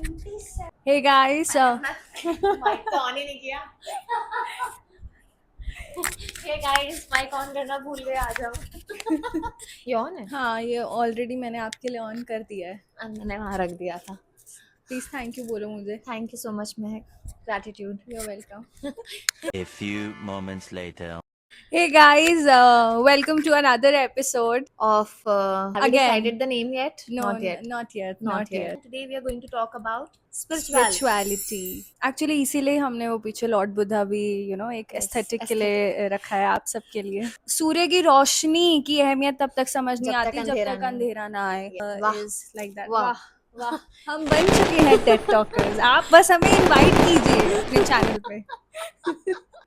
Hey guys, mic तो on ही नहीं किया. हे गाइस, माइक ऑन करना भूल गए, आ जाओ. ये ऑन है. हाँ ये ऑलरेडी मैंने आपके लिए ऑन कर दिया है. मैंने वहाँ रख दिया था. प्लीज थैंक यू बोलो मुझे. Thank you so much Mahak. Gratitude. You're welcome. A few moments later. Hey guys, welcome to another episode. Of have you Again. decided the name yet? No, Not yet. not yet, Not yet. Today we are going to talk about spirituality. Spirituality. Actually इसीलिए हमने वो पीछे Lord Buddha भी एक Yes, aesthetic के aesthetic. लिए रखा है आप सबके लिए. सूर्य की रोशनी की अहमियत तब तक समझ नहीं जब तक आती जब अंधेरा तक ना आए. अंधेरा ना आए. वाह. Is like that. वाह. वाह वाह. हम बन चुके हैं टेड टॉकर्स. आप बस हमें इनवाइट कीजिए अपने चैनल पे.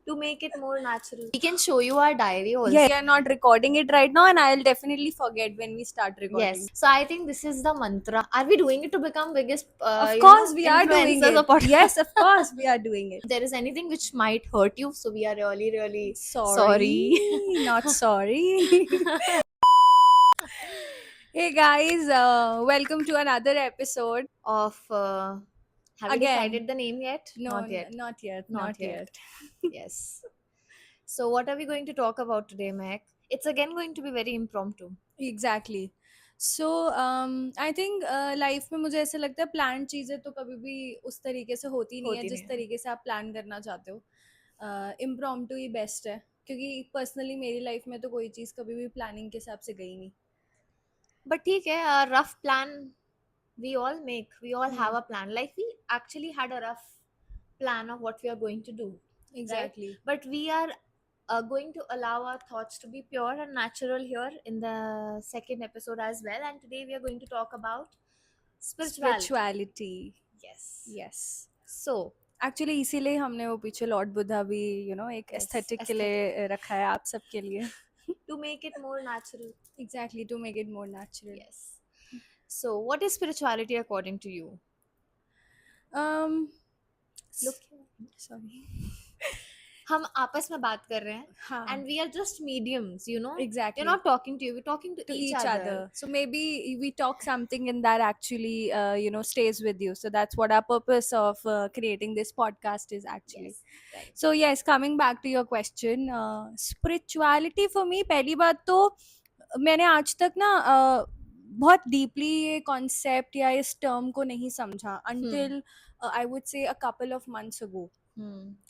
To make it more natural, we can show you our diary also. Yeah, we are not recording it right now, and I'll definitely forget when we start recording. Yes. So I think this is the mantra. Are we doing it to become biggest? Of course, we are doing influencers it. of podcast? Yes, of course, we are doing it. If there is anything which might hurt you, so we are really, really Sorry. Not sorry. Hey guys, welcome to another episode. of. Have you Again. decided the name yet? No, Not yet. not yet, Not not yet. yet. Yes. So what are we going to talk about today, Mac? It's again going to be very impromptu. Exactly. So I think life में मुझे ऐसा लगता है plan चीज़ें तो कभी भी उस तरीके से होती नहीं है होती जिस नहीं है. तरीके से आप प्लान करना चाहते हो. इम्प्रॉम्प्टू ही बेस्ट है क्योंकि पर्सनली मेरी लाइफ में तो कोई चीज़ कभी भी प्लानिंग के हिसाब से गई नहीं. But ठीक है, a rough plan we all make. We all have a plan. Like we actually had a rough plan of what we are going to do. Exactly. Right? But we are going to allow our thoughts to be pure and natural here in the second episode as well. And today we are going to talk about spirituality. Spirituality. Yes. Yes. So actually इसीलिए हमने वो पीछे Lord Buddha भी एक Yes, aesthetic के लिए रखा है आप सबके लिए. to make it more natural. Exactly to make it more natural. Yes. So what is spirituality according to you? Look here. Sorry. हम आपस में बात कर रहे हैं. हाँ. And we are just mediums, you know. Exactly. We're not talking to you. We're talking to each other. So maybe we talk something in that actually stays with you. So that's what our purpose of creating this podcast is actually. Yes. Right. So yes, coming back to your question, spirituality for me पहली बात तो मैंने आज तक ना बहुत deeply ये concept या इस टर्म को नहीं समझा until I would say a couple of months ago.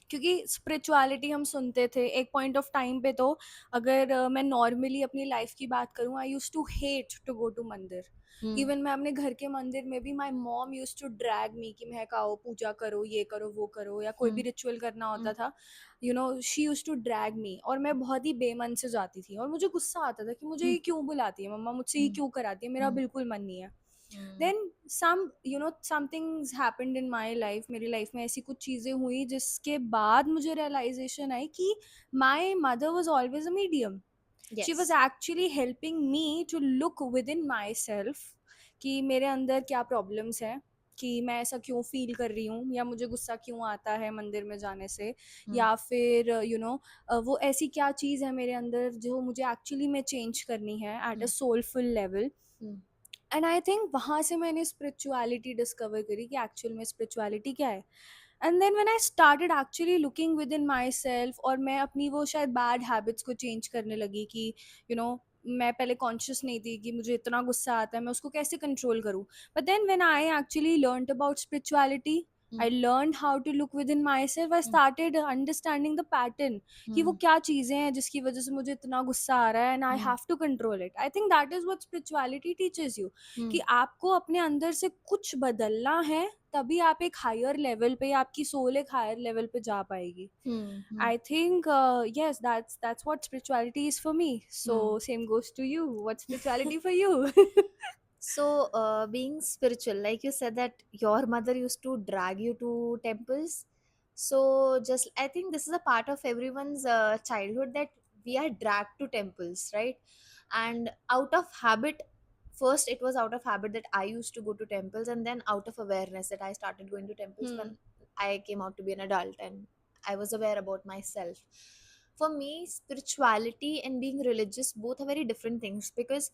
क्योंकि स्पिरिचुअलिटी हम सुनते थे एक पॉइंट ऑफ टाइम पे तो अगर मैं नॉर्मली अपनी लाइफ की बात करूँ I used to hate to go to mandir. Even मैं अपने घर के मंदिर में भी my mom used to drag me कि महक आओ पूजा करो ये करो वो करो या कोई भी रिचुअल करना होता था शी यूज टू ड्रैग मी और मैं बहुत ही बेमन से जाती थी और मुझे गुस्सा आता था कि मुझे ये क्यों बुलाती है मम्मा मुझसे ये क्यों कराती है मेरा बिल्कुल मन नहीं है. Then some things happened in my life. मेरी लाइफ में ऐसी कुछ चीज़ें हुई जिसके बाद मुझे रियलाइजेशन आई कि my mother was always a medium. Yes. She was actually helping me to look within myself कि मेरे अंदर क्या प्रॉब्लम्स हैं कि मैं ऐसा क्यों फील कर रही हूँ या मुझे गुस्सा क्यों आता है मंदिर में जाने से या फिर वो ऐसी क्या चीज़ है मेरे अंदर जो मुझे एक्चुअली में चेंज करनी है at a soulful level. And I think वहाँ से मैंने स्पिरिचुअलिटी डिस्कवर करी कि एक्चुअल में स्पिरिचुअलिटी क्या है. And then when I started actually looking within myself और मैं अपनी वो शायद बैड हैबिट्स को चेंज करने लगी कि मैं पहले कॉन्शियस नहीं थी कि मुझे इतना गुस्सा आता है मैं उसको कैसे कंट्रोल करूँ. But then when I actually learned about spirituality I learned how to look within myself. I started understanding the pattern कि वो क्या चीज़ें हैं जिसकी वजह से मुझे इतना गुस्सा आ रहा है and I have to control it. I think that is what spirituality teaches you कि आपको अपने अंदर से कुछ बदलना है तभी आप एक हायर लेवल पे आपकी सोल एक हायर लेवल पे जा पाएगी. I think yes that's what spirituality is for me. So same goes to you. What's spirituality for you? So being spiritual, like you said that your mother used to drag you to temples. So just I think this is a part of everyone's childhood that we are dragged to temples, right? And out of habit, first it was out of habit that I used to go to temples, and then out of awareness that I started going to temples when I came out to be an adult and I was aware about myself. For me, spirituality and being religious both are very different things because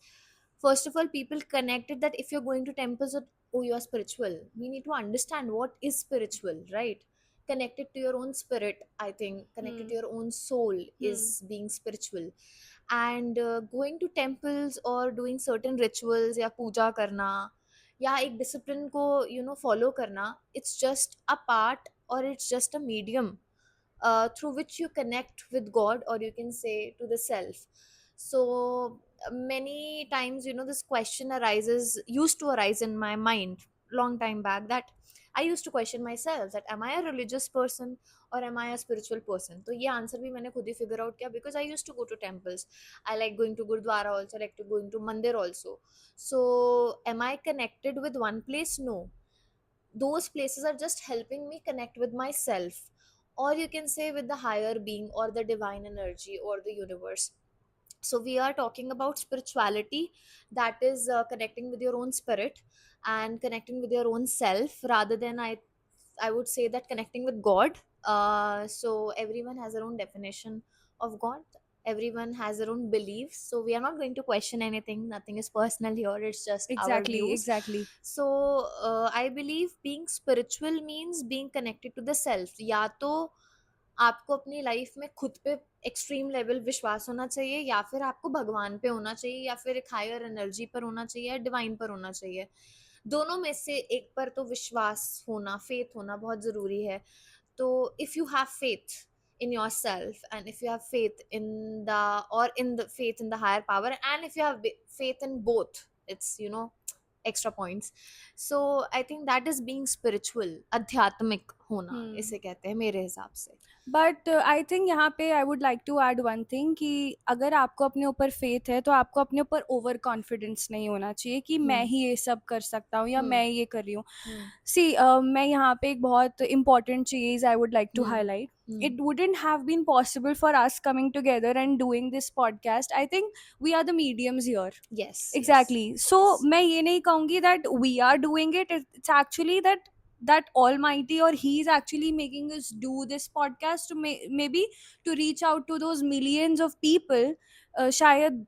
First of all, people connected that if you're going to temples, oh, you're spiritual. We need to understand what is spiritual, right? Connected to your own spirit, I think connected to Hmm. your own soul is Hmm. being spiritual. And going to temples or doing certain rituals या पूजा करना या एक discipline को follow करना, it's just a part, or it's just a medium through which you connect with God, or you can say to the self. So many times, this question used to arise in my mind long time back, that I used to question myself, that am I a religious person or am I a spiritual person? तो ये answer भी मैंने खुद ही figure out किया, because I used to go to temples. I like going to gurdwara also, I like to going to mandir also. So am I connected with one place? No. Those places are just helping me connect with myself, or you can say with the higher being or the divine energy or the universe. So we are talking about spirituality, that is connecting with your own spirit and connecting with your own self, rather than I would say that connecting with God. So everyone has their own definition of God. Everyone has their own beliefs. So we are not going to question anything. Nothing is personal here. It's just our Exactly, views. exactly. So I believe being spiritual means being connected to the self. या तो आपको अपनी life में खुद पे extreme level विश्वास होना चाहिए, या फिर आपको भगवान पे होना चाहिए, या फिर एक हायर एनर्जी पर होना चाहिए, या डिवाइन पर होना चाहिए। दोनों में से एक पर तो विश्वास होना, फेथ होना बहुत ज़रूरी है। तो if you have faith in yourself, and if you have faith in the or in the faith in the higher power, and if you have faith in both, it's extra points. So I think that is being spiritual, आध्यात्मिक होना Hmm. इसे कहते हैं मेरे हिसाब से। But I think यहाँ पे I would like to add one thing कि अगर आपको अपने ऊपर फेथ है तो आपको अपने ऊपर ओवर कॉन्फिडेंस नहीं होना चाहिए कि मैं हम्म। ही ये सब कर सकता हूँ या हम्म। मैं ये कर रही हूँ। हम्म। सी मैं यहाँ पे एक बहुत important cheese I would like to hmm. highlight. Hmm. It wouldn't have been possible for us coming together and doing this podcast. I think we are the mediums here. Yes, yes, Exactly. So yes. मैं ये नहीं कहूँगी that we are doing it. It's actually that Almighty or He's actually making us do this podcast to maybe to reach out to those millions of people. शायद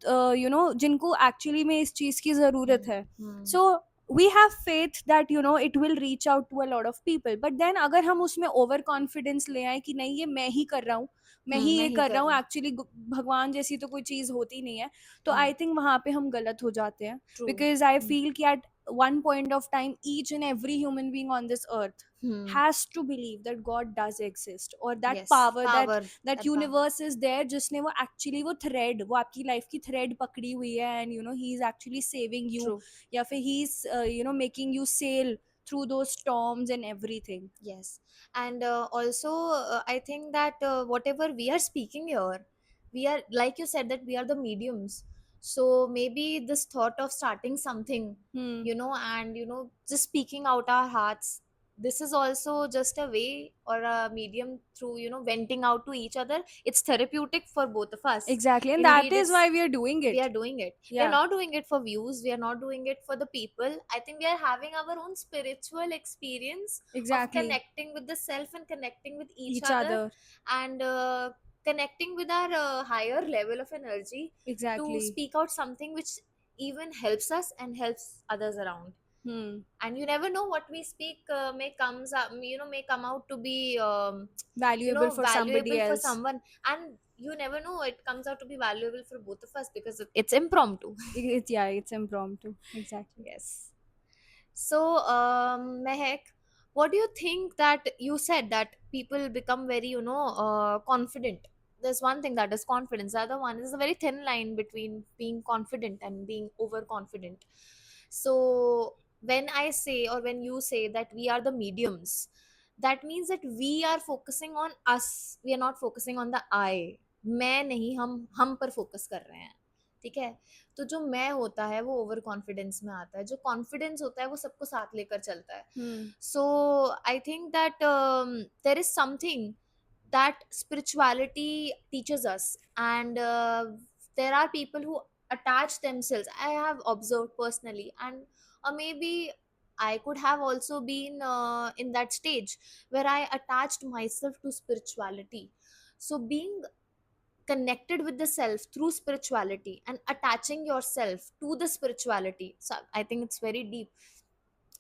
जिनको actually में इस चीज़ की ज़रूरत हम्म। है. हम्म। So we have faith that it will reach out to a lot of people. But then अगर हम उसमें over confidence ले आए कि नहीं ये मैं ही कर रहा हूँ, मैं ही मैं ये ही कर कर रहा हूँ, रहा हूँ। एक्चुअली भगवान जैसी तो कोई चीज़ होती नहीं है, तो हम्म। आई थिंक वहाँ पे हम गलत हो जाते हैं. ट्रू। Because I feel कि at one point of time each and every human being on this earth hmm. has to believe that God does exist, or that yes, power, that power, that that power. universe is there, जिसने वो actually वो thread, वो आपकी life की thread पकड़ी हुई है, and he is actually saving you, true. या फिर he is making you sail through those storms and everything. Yes, and also I think that whatever we are speaking here, we are, like you said, that we are the mediums. So maybe this thought of starting something, Hmm. and just speaking out our hearts. This is also just a way or a medium through venting out to each other. It's therapeutic for both of us. Exactly, and that Indeed, is why it's we are doing we it. are doing it. We are Yeah, not doing it for views. We are not doing it for the people. I think we are having our own spiritual experience of exactly. connecting with the self and connecting with each Each other, other. and connecting with our higher level of energy to Exactly. speak out something which even helps us and helps others around. Hmm. And you never know what we speak may come out to be Valuable for somebody valuable for else. someone, and you never know, it comes out to be valuable for both of us because it's impromptu. Yeah, it's impromptu. Exactly. Yes. So Mehak, what do you think, that you said that people become very confident? There's one thing that is confidence, the other one is a very thin line between being confident and being overconfident. So when I say, or when you say that we are the mediums, that means that we are focusing on us, we are not focusing on the I. मैं नहीं, हम पर focus कर रहे हैं, ठीक है? तो जो मैं होता है वो ओवर कॉन्फिडेंस में आता है, जो कॉन्फिडेंस होता है वो सबको साथ लेकर चलता है. Hmm. So I think that there is something that spirituality teaches us, and there are people who attach themselves, I have observed personally, and maybe I could have also been in that stage where I attached myself to spirituality. So being connected with the self through spirituality and attaching yourself to the spirituality. So I think it's very deep.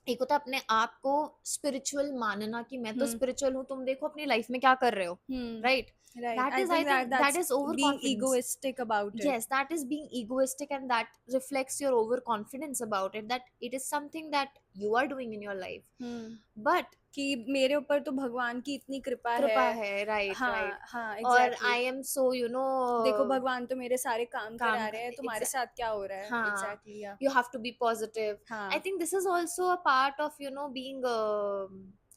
एक होता है अपने आप को spiritual मानना कि मैं तो Hmm. स्पिरिचुअल हूँ, तुम देखो अपनी लाइफ में क्या कर रहे हो, Hmm. Right? Right. That I is, I think think, that that that's is over being confidence. egoistic about it. Yes, that is being egoistic, and that reflects your overconfidence about it, that it is something that you are doing in your life. Hmm. But कि मेरे ऊपर तो भगवान की इतनी कृपा कृपा है. है, राइट, राइट. हाँ हाँ, और exactly. आई एम सो देखो भगवान तो मेरे सारे काम काम करा रहे हैं, तुम्हारे exa- साथ क्या हो रहा है? हाँ, Exactly, yeah. you have to be positive. I हाँ. think this is also a part of, being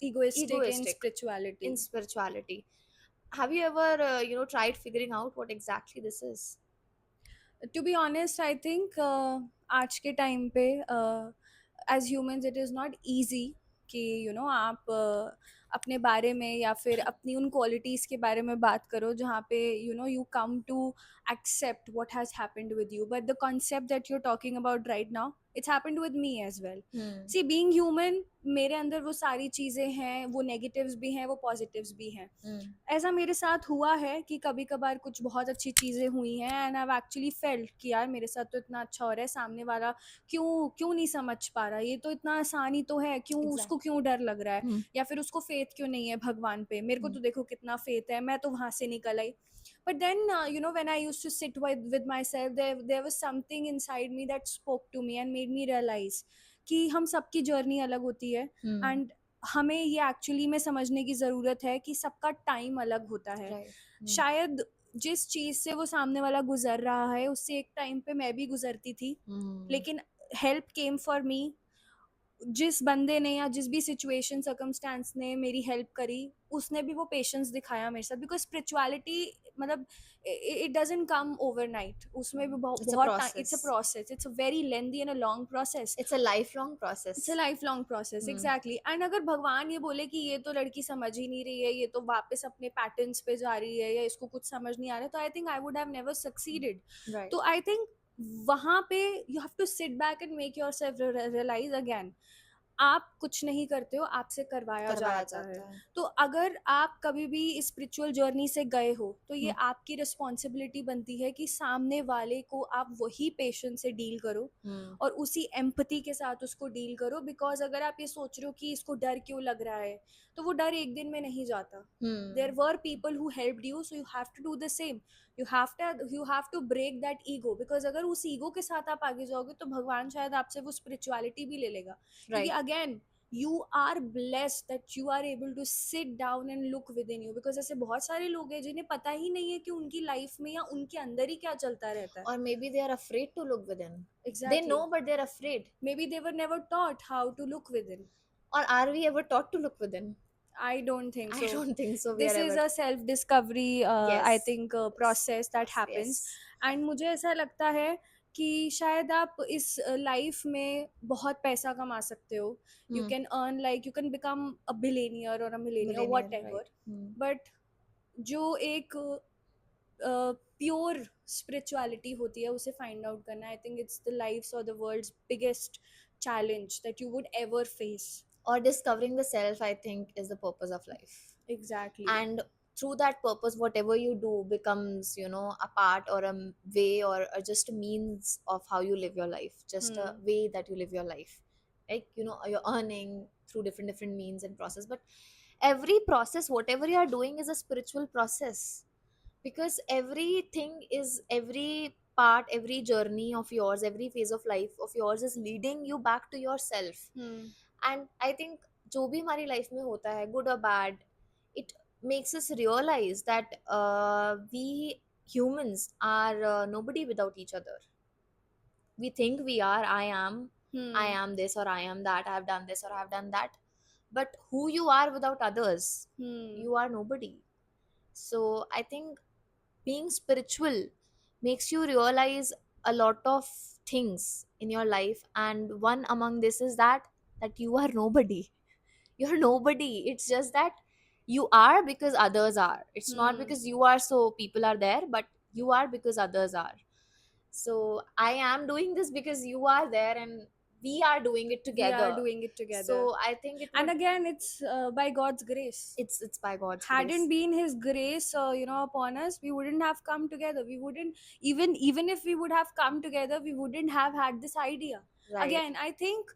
Egoistic in egoistic spirituality. in spirituality. Have you ever tried figuring out what exactly this is? To be honest, I think आज के time पे as humans it is not easy कि आप अपने बारे में या फिर अपनी उन क्वालिटीज़ के बारे में बात करो जहाँ पे you come to accept what has happened with you, but the concept that you're talking about right now, it's happened with me as well. See, being human, मेरे अंदर वो सारी चीज़ें हैं, वो negatives भी हैं, वो positives भी हैं. ऐसा मेरे साथ हुआ है कि कभी कभार कुछ बहुत अच्छी चीज़ें हुई हैं एंड आई एक्चुअली फेल्ट कि यार मेरे साथ तो इतना अच्छा हो रहा है, सामने वाला क्यों क्यों नहीं समझ पा रहा, ये तो इतना आसान ही तो है, क्यों उसको क्यों डर लग रहा है, या फिर उसको फेथ क्यों नहीं है भगवान पे, मेरे को तो देखो कितना फेथ है, मैं तो वहाँ से निकल आई. But then when I used to sit with myself, there was something inside me that spoke to me and made me realize कि हम सबकी जर्नी अलग होती है एंड हमें ये एक्चुअली में समझने की ज़रूरत है कि सबका टाइम अलग होता है. Right. शायद जिस चीज़ से वो सामने वाला गुजर रहा है उससे एक टाइम पे मैं भी गुजरती थी, लेकिन हेल्प केम फॉर मी. जिस बंदे ने या जिस भी सिचुएशन सर्कमस्टेंस ने मेरी हेल्प करी, उसने भी वो पेशेंस दिखाया मेरे साथ, बिकॉज स्पिरिचुअलिटी मतलब इट डजंट कम ओवरनाइट, उसमें भी It's a बहुत time, it's a process. Process, it's a very lengthy and a long process. It's a lifelong it's a process. Life long process, exactly. And अगर भगवान ये बोले कि ये तो लड़की समझ ही नहीं रही है, ये तो वापस अपने पैटर्न्स पे जा रही है, या इसको कुछ समझ नहीं आ रहा है, तो I think I would have never succeeded. Right. तो आई थिंक वहाँ पे you have to sit back and make yourself realise again, आप कुछ नहीं करते हो, आपसे करवाया करवाया जाता है. जाता है. तो अगर आप कभी भी स्पिरिचुअल जर्नी से गए हो तो ये आपकी रिस्पॉन्सिबिलिटी बनती है कि सामने वाले को आप वही पेशेंस से डील करो और उसी एम्पैथी के साथ उसको डील करो. बिकॉज अगर आप ये सोच रहे हो कि इसको डर क्यों लग रहा है, तो वो डर एक दिन में नहीं जाता. There were people who helped you, so you have to do the same. You have to break that ego, because अगर उस ईगो के साथ आप आगे जाओगे तो भगवान शायद आपसे वो स्पिरिचुअलिटी भी ले लेगा. क्योंकि Right. Again you are blessed that you are able to sit down and look within you, because ऐसे बहुत सारे लोग हैं जिन्हें पता ही नहीं है कि उनकी लाइफ में या उनके अंदर ही क्या चलता रहता है. Or maybe they are afraid to look within. Exactly. They know, but they're afraid. Maybe they were never taught how to look within. Or are we ever taught to look within? I don't think I so. don't think so. We This are is ever. a self discovery Yes. I think process that happens. Yes. And मुझे ऐसा लगता है कि शायद आप इस life में बहुत पैसा कमा सकते हो. You can earn, like you can become a billionaire or a millionaire or whatever. Right. But जो एक प्योर स्पिरिचुअलिटी होती है उसे फाइंड आउट करना, I think it's the life's और the world's biggest challenge that you would ever face. Or discovering the self, I think, is the purpose of life. Exactly. And through that purpose, whatever you do becomes, a part or a way or just a means of how you live your life. Just a way that you live your life. Like, you're earning through different means and process. But every process, whatever you are doing, is a spiritual process. Because every part, every journey of yours, every phase of life of yours is leading you back to yourself. And I think जो भी हमारी life में होता है, good or bad, it makes us realize that we humans are nobody without each other. We think we are, I am this or I am that, I have done this or I have done that, but who you are without others, you are nobody. So I think being spiritual makes you realize a lot of things in your life, and one among this is that you are nobody. You're nobody. It's just that you are because others are. It's not because you are so people are there, but you are because others are. So I am doing this because you are there, and we are doing it We are together. doing it together. So I think it And would, again, it's by God's grace. it's by God's Hadn't grace. been His grace, upon us, we wouldn't have come together. We wouldn't, even if we would have come together, we wouldn't have had this idea. Right. Again, I think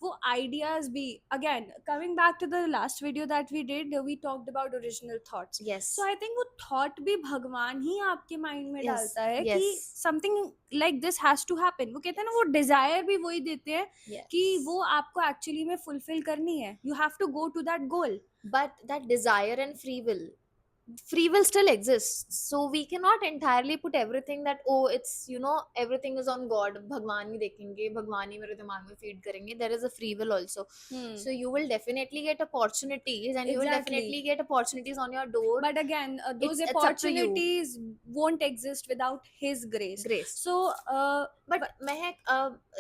वो ideas be, again coming back to the last video that we did, we talked about original thoughts. Yes. So I think वो thought भी भगवान ही आपके mind में Yes, डालता है yes. कि something like this has to happen. वो कहते हैं ना, वो desire भी वही देते हैं Yes. कि वो आपको actually में fulfill करनी है. You have to go to that goal. But that desire and free will still exists, so we cannot entirely put everything that, oh, it's, you know, everything is on God, भगवान ही देखेंगे, भगवान ही मेरे दिमाग में feed करेंगे. There is a free will also. So you will definitely get opportunities, and you will Exactly. definitely get opportunities on your door. But again, those It's up to you. opportunities won't exist without His grace. So But Mehak,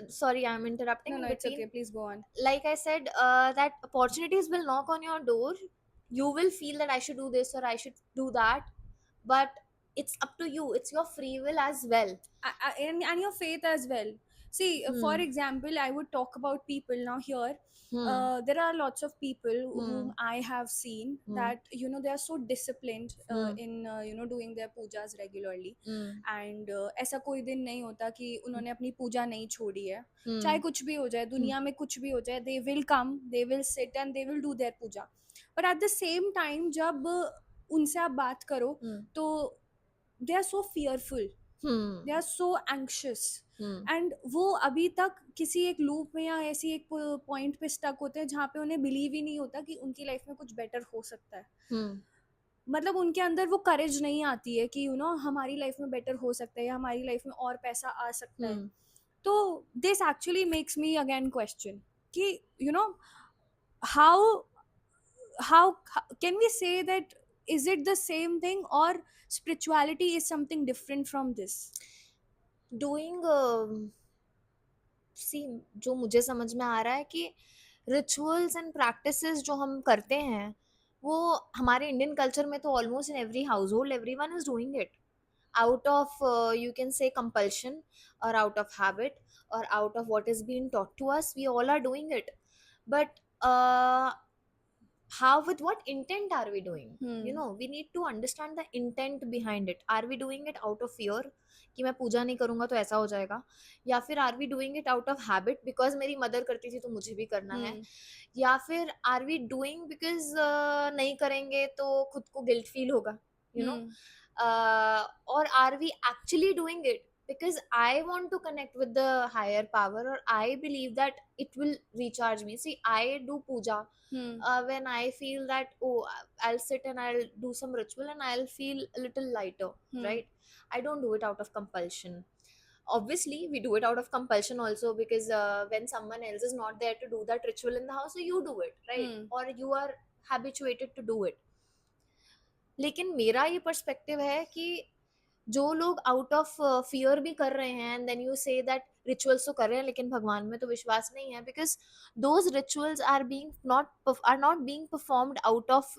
sorry, I'm interrupting no, in it's between. okay, please go on. Like I said, that opportunities will knock on your door. You will feel that I should do this or I should do that, but it's up to you. It's your free will as well. And your faith as well. See, for example, I would talk about people now here. There are lots of people whom I have seen that, they are so disciplined in doing their pujas regularly. And ऐसा कोई दिन नहीं होता कि उन्होंने अपनी पूजा नहीं छोड़ी है. चाहे कुछ भी हो जाए, दुनिया में कुछ भी हो जाए, they will come, they will sit and they will do their puja. But at the same time, जब उनसे आप बात करो तो they are so fearful, they are so anxious. And वो अभी तक किसी एक लूप में या ऐसी एक पॉइंट पे स्टक होते हैं जहाँ पे उन्हें बिलीव ही नहीं होता कि उनकी लाइफ में कुछ बेटर हो सकता है. मतलब उनके अंदर वो करेज नहीं आती है कि हमारी लाइफ में बेटर हो सकता है या हमारी लाइफ में और पैसा आ सकता है. तो this actually makes me again question कि how can we say that, is it the same thing or spirituality is something different from this? Doing see, जो मुझे समझ में आ रहा है कि रिचुअल्स एंड प्रैक्टिसेस जो हम करते हैं, वो हमारे इंडियन कल्चर में तो almost in every house hold everyone is doing it out of you can say compulsion, or out of habit, or out of what is being taught to us. We all are doing it, but how, with what intent are we doing? We need to understand the intent behind it. Are we doing it out of fear कि मैं पूजा नहीं करूंगा तो ऐसा हो जाएगा, या फिर are we doing it out of habit because मेरी मदर करती थी तो मुझे भी करना है, या फिर आर वी डूइंग बिकॉज नहीं करेंगे तो खुद को गिल्ट फील होगा, or are we actually doing it because I want to connect with the higher power, or I believe that it will recharge me? See, I do puja when I feel that, oh, I'll sit and I'll do some ritual and I'll feel a little lighter, right? I don't do it out of compulsion. Obviously we do it out of compulsion also, because when someone else is not there to do that ritual in the house, so you do it, right? or you are habituated to do it. लेकिन मेरा ये perspective है कि जो लोग out of fear भी कर रहे हैं, and then you say that rituals तो कर रहे हैं लेकिन भगवान में तो विश्वास नहीं है, because those rituals are not being performed out of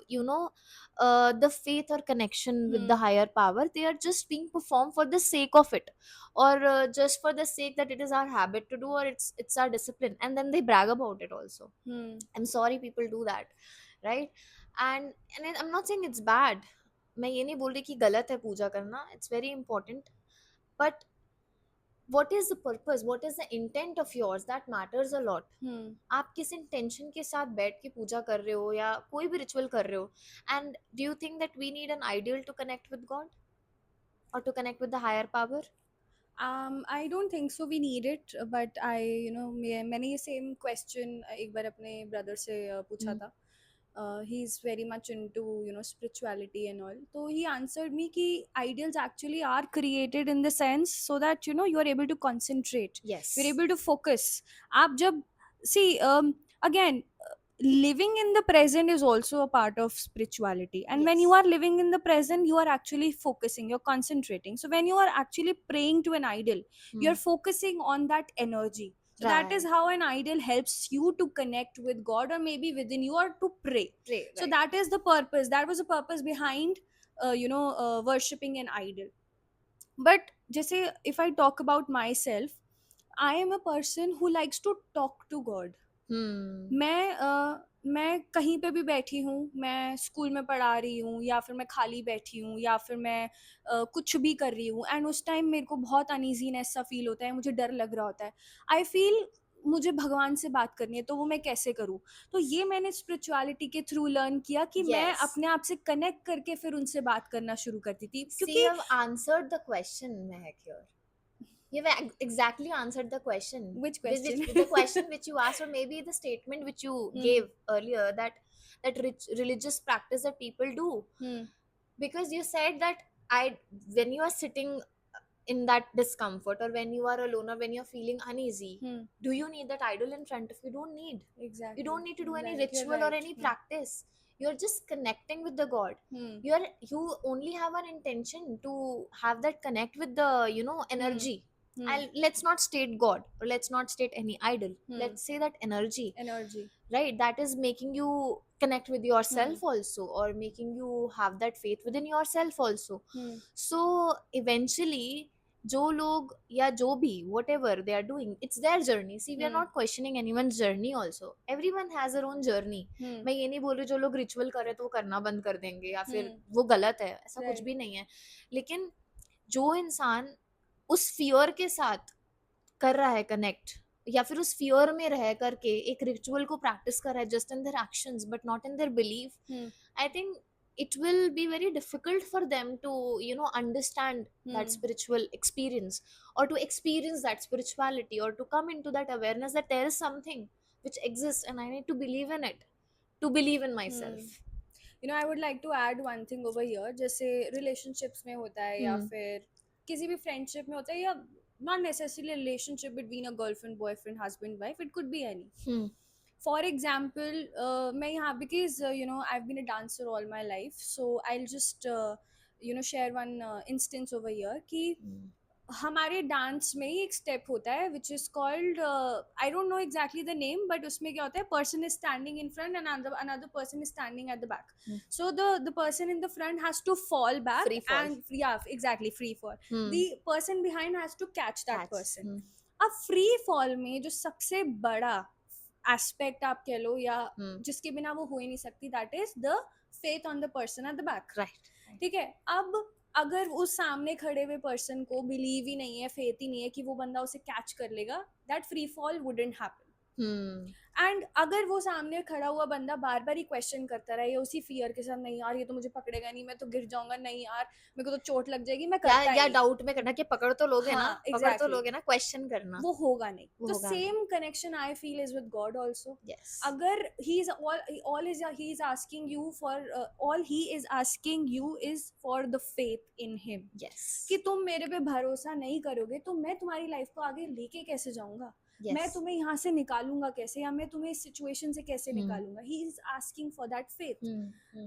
the faith और connection with the higher power. They are just being perform for the sake of it, और just for the sake that it is our habit to do, और it's our discipline, and then they brag about it also. I am sorry people do that, right? and I'm not saying it's bad. मैं ये नहीं बोल रही कि गलत है पूजा करना. It's very important, but what is the purpose, what is the intent of yours? That matters a lot. आप किस इंटेंशन के साथ बैठ के पूजा कर रहे हो या कोई भी रिचुअल कर रहे हो, and do you think that we need an ideal to connect with God or to connect with the higher power? I don't think so we need it, but मैंने ये same question एक बार अपने brother से पूछा था. He's very much into spirituality and all, so he answered me ki ideals actually are created in the sense so that you are able to concentrate. Yes, you're able to focus. Aap jab see, again, living in the present is also a part of spirituality, and when Yes. you are living in the present, you are actually focusing, you're concentrating. So when you are actually praying to an idol, you're focusing on that energy. So that is Right. how an idol helps you to connect with God, or maybe within you, or to pray. Pray, So right. that is the purpose. That was the purpose behind worshipping an idol. But just say, if I talk about myself, I am a person who likes to talk to God. मैं कहीं पे भी बैठी हूँ, मैं school में पढ़ा रही हूँ या फिर मैं खाली बैठी हूँ या फिर मैं कुछ भी कर रही हूँ एंड उस टाइम मेरे को बहुत अनईजीनेस सा फील होता है, मुझे डर लग रहा होता है। आई फील मुझे भगवान से बात करनी है, तो वो मैं कैसे करूँ? तो ये मैंने स्पिरिचुअलिटी के थ्रू लर्न किया कि मैं Yes. अपने आप से कनेक्ट करके फिर उनसे बात करना शुरू करती थी, See, क्योंकि you have answered the question, Mehak, here. You have exactly answered the question. which question? The question which you asked, or maybe the statement which you gave earlier, that religious practice that people do. Because you said that when you are sitting in that discomfort, or when you are alone, or when you're feeling uneasy, do you need that idol in front of you? You don't need. Exactly. You don't need to do any Right, you're ritual or right. any practice. You're just connecting with the God. You only have an intention to have that connect with the energy. Let's not state God, or let's not state any idol. Let's say that energy, Energy. right, that is making you connect with yourself also, or making you have that faith within yourself also. So eventually, जो लोग या जो भी whatever they are doing, it's their journey. See, we are not questioning anyone's journey also. Everyone has their own journey. मैं ये नहीं बोल रही जो लोग रिचुअल कर रहे हैं तो वो करना बंद कर देंगे या फिर वो गलत है, ऐसा कुछ Right. भी नहीं है. लेकिन जो इंसान उस फियर के साथ कर रहा है कनेक्ट, या फिर उस फियर में रह करके एक रिचुअल को प्रैक्टिस कर रहा है just in their actions but not in their belief, I think it will be very difficult for them to understand that spiritual experience, or to experience that spirituality, or to come into that awareness that there is something which exists and I need to believe in it, to believe in myself. I would like to add one thing over here. जैसे relationships में होता है या फिर किसी भी friendship में होता है, या not necessarily a relationship between a girlfriend, boyfriend, husband, wife, it could be any. For example, मैं यहाँ because I've been a dancer all my life, so I'll just share one instance over here कि हमारे dance में ही एक step होता है which is called, I don't know exactly the name, but उसमें क्या होता है, person is standing in front and another person is standing at the back, so the person in the front has to fall back Free fall. And exactly free fall, the person behind has to catch that person. Hmm. अब free fall में जो सबसे बड़ा aspect आप कह लो या जिसके बिना वो हो ही नहीं सकती, that is the faith on the person at the back. Right. ठीक है, अब अगर उस सामने खड़े हुए पर्सन को बिलीव ही नहीं है, फेथ ही नहीं है कि वो बंदा उसे कैच कर लेगा, that free fall wouldn't happen. And अगर वो सामने खड़ा हुआ बंदा बार बार ही क्वेश्चन करता रहे उसी फियर के साथ, नहीं यार ये तो मुझे पकड़ेगा नहीं, मैं तो गिर जाऊंगा, नहीं यार मेरे को तो चोट लग जाएगी, मैं करता या ही, डाउट में करना कि पकड़ तो लोगे ना, हाँ, पकड़ तो exactly. लोगे ना, क्वेश्चन करना वो होगा नहीं. वो तो होगा same connection I feel is with God also. Yes. अगर he is asking you for all he is asking you is for the faith in him. Yes. कि तुम मेरे पे भरोसा नहीं करोगे तो मैं तुम्हारी लाइफ को आगे लेके कैसे जाऊंगा, Yes. मैं तुम्हें यहाँ से निकालूंगा कैसे, या मैं तुम्हें इस सिचुएशन से कैसे निकालूंगा. He is asking for that faith.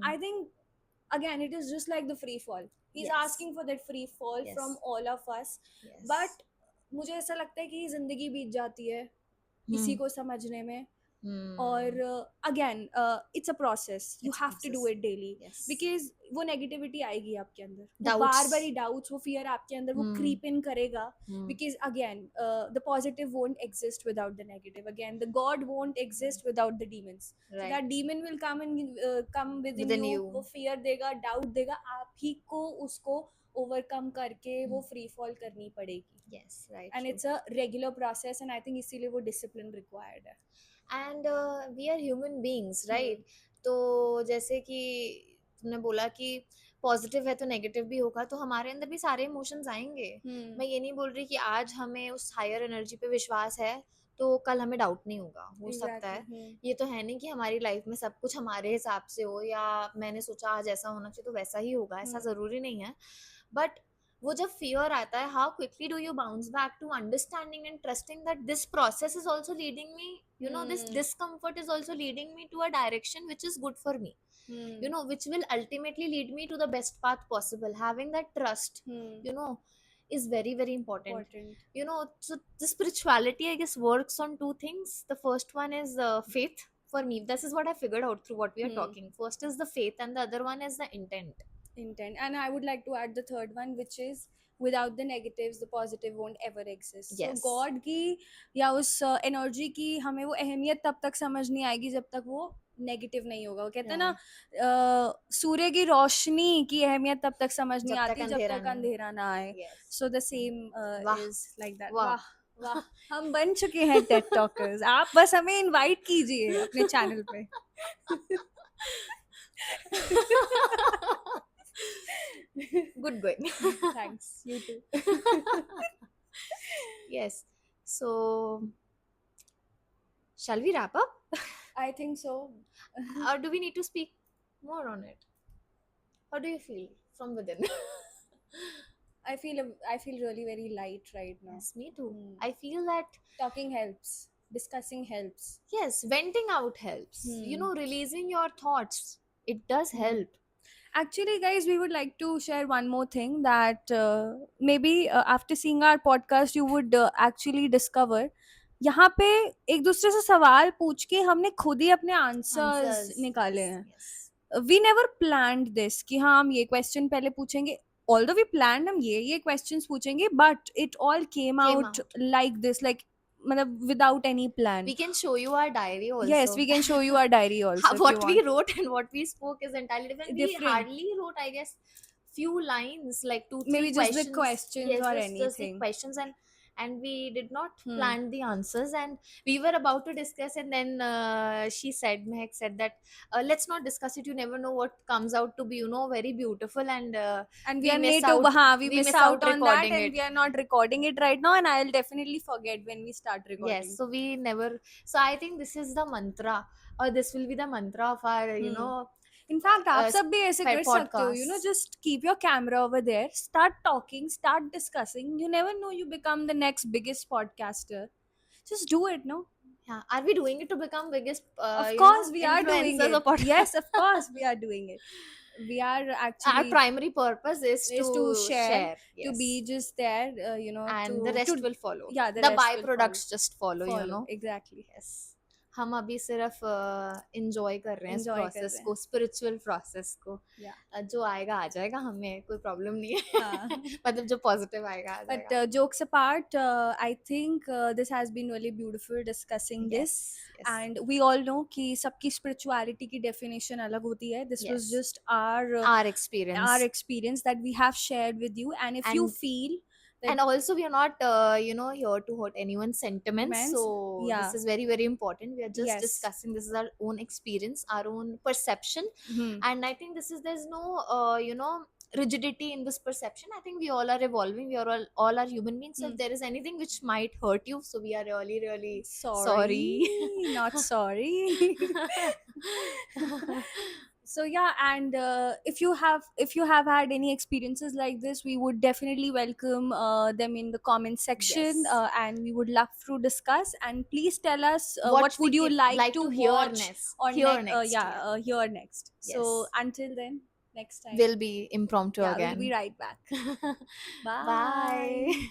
I think again it is just like the free fall. He's Yes. asking for that free fall Yes. from all of us. Yes. But मुझे ऐसा लगता है कि जिंदगी बीत जाती है इसी को समझने में. और again it's a process, you It's a have to do process. It daily, Yes. Because वो नेगेटिविटी आएगी आपके अंदर, वो Doubts. बार बार ही डाउट्स, वो फियर आपके अंदर वो क्रीप इन करेगा, Hmm. because again the positive won't exist without the negative, again the god won't exist without the demons. So Right. that demon will come within Within you, you. वो fear देगा, doubt देगा, आप ही को उसको overcome करके वो free fall करनी पड़ेगी. Yes. Right. And it's a regular process and I think इसीलिए वो डिसिप्लिन रिक्वायर्ड है. And we are human beings, right? तो जैसे कि तुमने बोला कि पॉजिटिव है तो नेगेटिव भी होगा, तो हमारे अंदर भी सारे इमोशंस आएंगे. मैं ये नहीं बोल रही कि आज हमें उस हायर एनर्जी पे विश्वास है तो कल हमें डाउट नहीं होगा, हो सकता है. ये तो है नहीं कि हमारी लाइफ में सब कुछ हमारे हिसाब से हो, या मैंने सोचा आज ऐसा होना चाहिए तो वैसा ही होगा, ऐसा जरूरी नहीं है. बट वो जब फियर आता है, how quickly do you bounce back to understanding and trusting that this process is also leading me, this discomfort is also leading me to a direction which is good for me, which will ultimately lead me to the best path possible. Having that trust, is very very important. So the spirituality, I guess, works on two things. The first one is faith. For me, this is what I figured out through what we are talking. First is the faith and the other one is the intent. intent. And I would like to add the third one, which is without the negatives the positive won't ever exist. So Yes. God की या उस energy की हमें वो अहमियत तब तक समझ नहीं आएगी जब तक वो नेगेटिव नहीं होगा. वो कहते हैं ना सूर्य की रोशनी की अहमियत तब तक समझ नहीं जब तक आती जब अंधेरा तक नहीं. अंधेरा ना आए. Yes. सो द सेम वाह. Is like that. वाह. वाह वाह, हम बन चुके हैं टेड टॉकर्स. आप बस हमें इनवाइट कीजिए अपने चैनल पे. Good going. Thanks. You too. Yes. So, shall we wrap up? I think so. Or do we need to speak more on it? How do you feel from within? I feel really very light right now. Yes, me too. Hmm. I feel that, Talking helps. Discussing helps. yes, venting out helps. You Hmm. know, releasing your thoughts. It does help. Actually, guys, we would like to share one more thing that maybe after seeing our podcast, you would actually discover. यहाँ पे एक दूसरे से सवाल पूछ के हमने खुद ही अपने आंसर्स Answers. निकाले Yes, हैं. yes. We never planned this कि हाँ हम ये क्वेश्चन पहले पूछेंगे. ऑल्दो वी प्लान्ड हम ये क्वेश्चंस पूछेंगे, but it all came out like this, like मतलब without any plan. We can show you our diary also. Yes, we can show you our diary also. if you What we want. wrote and what we spoke is entirely different. We Different. hardly wrote, I guess, few lines, like 2-3 Maybe just the questions. questions Yes, or just the anything. questions, and we did not Hmm. plan the answers, and we were about to discuss, and then Mehak said that let's not discuss it. You never know what comes out to be, very beautiful, and And we we are miss made to, out- we we miss miss out out on that, recording and it. we are not recording it right now, and I'll definitely forget when we start recording. Yes, so we never. So I think this is the mantra, or this will be the mantra of our, In fact, आप Uh, सब भी ऐसे कर सकते हो. podcasts. Just keep your camera over there, start talking, start discussing. You never know, you become the next biggest podcaster. Just do it, no? Yeah. Are we doing it to become biggest? Of course, we are doing influencers it. of podcast? Yes, of course, we are doing it. We are Our actually primary purpose is to share, to yes. be just there, and to, the rest to, will follow. yeah, the the rest will byproducts just follow, follow. Exactly. Yes. हम अभी सिर्फ enjoy कर रहे हैं इस Enjoy कर process रहे हैं. को, spiritual process को. Yeah. जो आएगा आ जाएगा, हमें कोई problem नहीं है. हाँ. मतलब जो positive आएगा आ But जाएगा. jokes apart, I think this has been really beautiful discussing this. Yes. And we all know कि सबकी spirituality की definition अलग होती है. This was Yes. just our our experience. that we have shared with you. And if you And- feel that And also we are not here to hurt anyone's sentiments, so yeah. this is very, very important. We are just Yes. discussing, this is our own experience, our own perception, and I think there's no rigidity in this perception. I think we all are evolving, we are all are human beings, so if there is anything which might hurt you, so we are really, really sorry. Not sorry. So yeah, and if you have had any experiences like this, we would definitely welcome them in the comment section. Yes. And we would love to discuss, and please tell us What what would we you can- like to hear watch next. or Hear next. next, Hear next. So Yes. until then, next time We'll be impromptu yeah, again. we'll be right back. Bye.